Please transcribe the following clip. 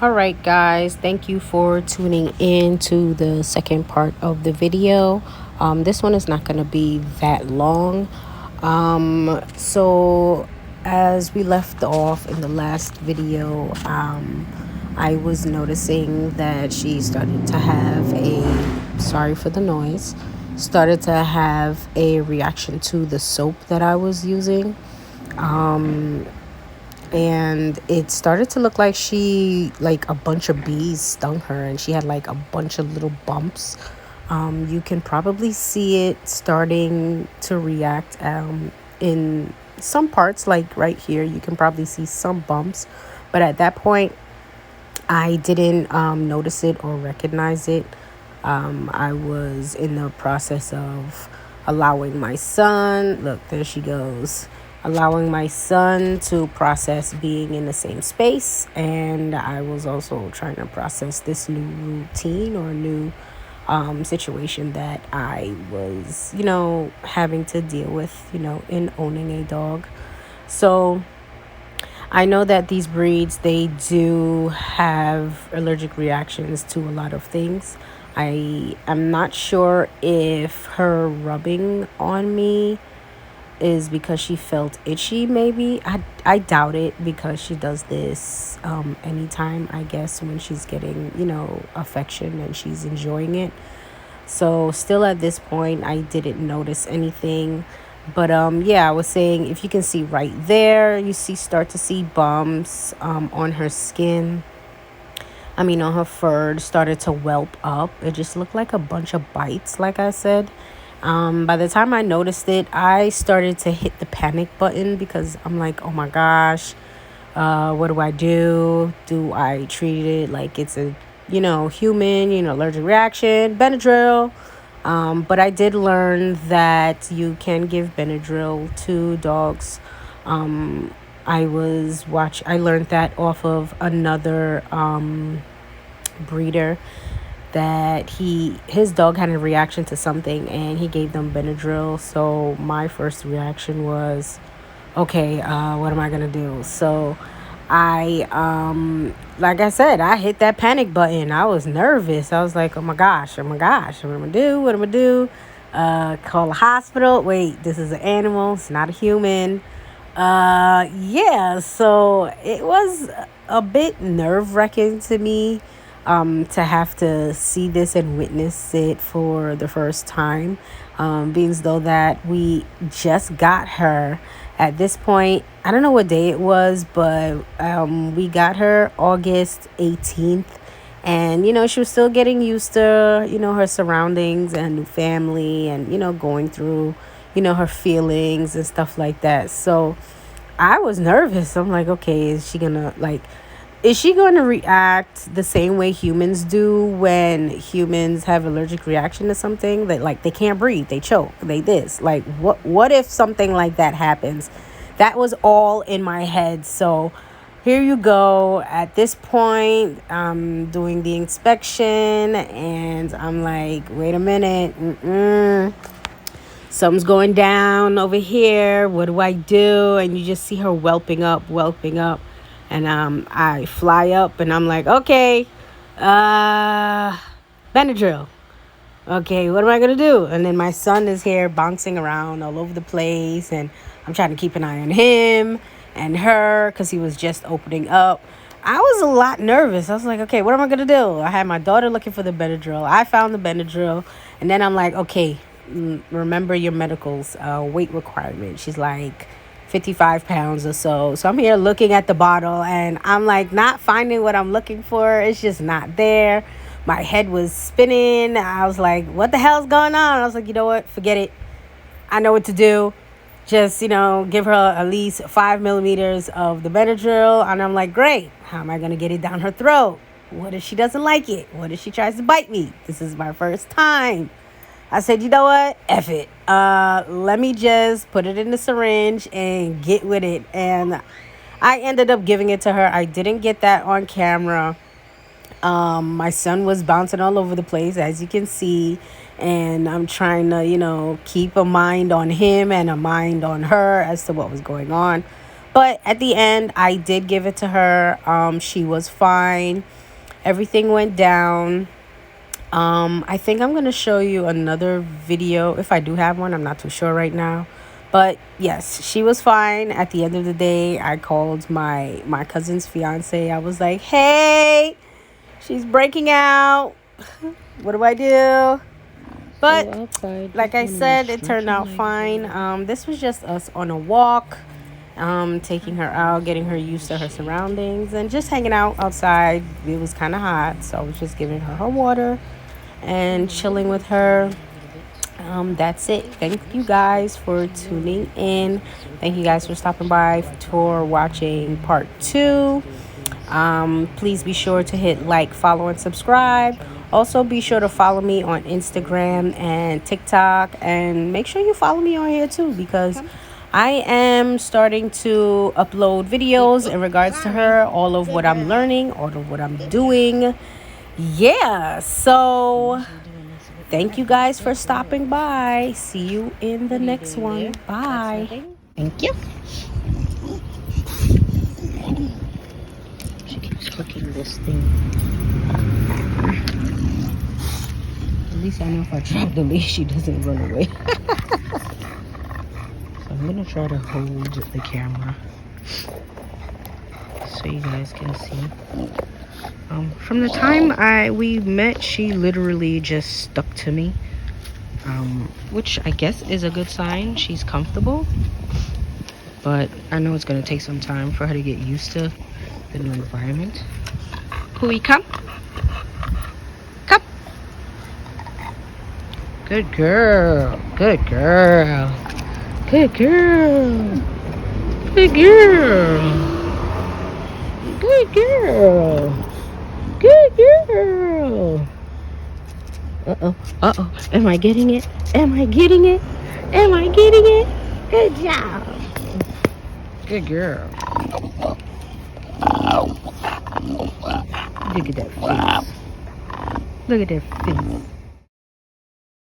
All right, guys, thank you for tuning in to the second part of the video. This one is not going to be that long. So, as we left off in the last video, I was noticing that she started to have sorry for the noise, started to have a reaction to the soap that I was using. And it started to look like a bunch of bees stung her, and she had like a bunch of little bumps. You can probably see it starting to react in some parts, like right here. You can probably see some bumps, but at that point I didn't notice it or recognize it. I was in the process of allowing my son, look, there she goes, allowing my son to process being in the same space. And I was also trying to process this new routine or new situation that I was, having to deal with, in owning a dog. So I know that these breeds, they do have allergic reactions to a lot of things. I am not sure if her rubbing on me is because she felt itchy, maybe. I doubt it, because she does this anytime, I guess, when she's getting, affection and she's enjoying it. So still at this point, I didn't notice anything. But yeah, I was saying, if you can see right there, you start to see bumps on her skin. I mean, on her fur. It started to whelp up. It just looked like a bunch of bites, like I said. By the time I noticed it, I started to hit the panic button, because I'm like, oh my gosh, what do I do? Do I treat it like it's a, human, allergic reaction, Benadryl? But I did learn that you can give Benadryl to dogs. I learned that off of another breeder, that his dog had a reaction to something and he gave them Benadryl. So my first reaction was, okay, what am I gonna do? So I like I said, I hit that panic button. I was nervous. I was like, oh my gosh, what am I gonna do? What am I gonna do? Call a hospital. Wait, this is an animal, it's not a human. Yeah, so it was a bit nerve-wracking to me, to have to see this and witness it for the first time, being as though that we just got her. At this point, I don't know what day it was, but we got her August 18th. And, she was still getting used to, her surroundings and new family, and, going through, her feelings and stuff like that. So I was nervous. I'm like, okay, is she going to react the same way humans do when humans have allergic reaction to something, that like they can't breathe, they choke, they this, like what if something like that happens? That was all in my head. So here you go. At this point, I'm doing the inspection and I'm like, wait a minute, something's going down over here. What do I do? And you just see her whelping up. And I fly up and I'm like, okay, Benadryl. Okay, what am I going to do? And then my son is here bouncing around all over the place. And I'm trying to keep an eye on him and her, because he was just opening up. I was a lot nervous. I was like, okay, what am I going to do? I had my daughter looking for the Benadryl. I found the Benadryl. And then I'm like, okay, remember your medicals, weight requirement. She's like 55 pounds or so. So I'm here looking at the bottle and I'm like not finding what I'm looking for. It's just not there. My head was spinning. I was like, what the hell's going on? I was like, you know what? Forget it. I know what to do. Just, give her at least 5 millimeters of the Benadryl. And I'm like, great. How am I going to get it down her throat? What if she doesn't like it? What if she tries to bite me? This is my first time. I said, you know what? F it. Let me just put it in the syringe and get with it. And I ended up giving it to her. I didn't get that on camera. My son was bouncing all over the place, as you can see. And I'm trying to, keep a mind on him and a mind on her as to what was going on. But at the end, I did give it to her. She was fine. Everything went down. I think I'm gonna show you another video if I do have one. I'm not too sure right now. But yes, she was fine. At the end of the day, I called my cousin's fiance. I was like, "Hey, she's breaking out. What do I do?" But like I said, it turned out fine. This was just us on a walk, taking her out, getting her used to her surroundings, and just hanging out outside. It was kind of hot, so I was just giving her water and chilling with her. That's it. Thank you guys for tuning in. Thank you guys for stopping by for watching part 2. Please be sure to hit like, follow, and subscribe. Also, be sure to follow me on Instagram and TikTok, and make sure you follow me on here too, because I am starting to upload videos in regards to her, all of what I'm learning, all of what I'm doing. Yeah, so thank you guys for stopping by. See you in the next one. Bye. Thank you. She keeps cooking this thing. At least I know if I drop the leash, she doesn't run away. So I'm gonna try to hold the camera so you guys can see. From the time we met, she literally just stuck to me, which I guess is a good sign. She's comfortable, but I know it's gonna take some time for her to get used to the new environment. Puhi, come. Come. Good girl. Good girl. Good girl. Good girl. Good girl. Good girl. Uh-oh. Uh-oh. Am I getting it? Am I getting it? Am I getting it? Good job. Good girl. Look at that face. Look at that face.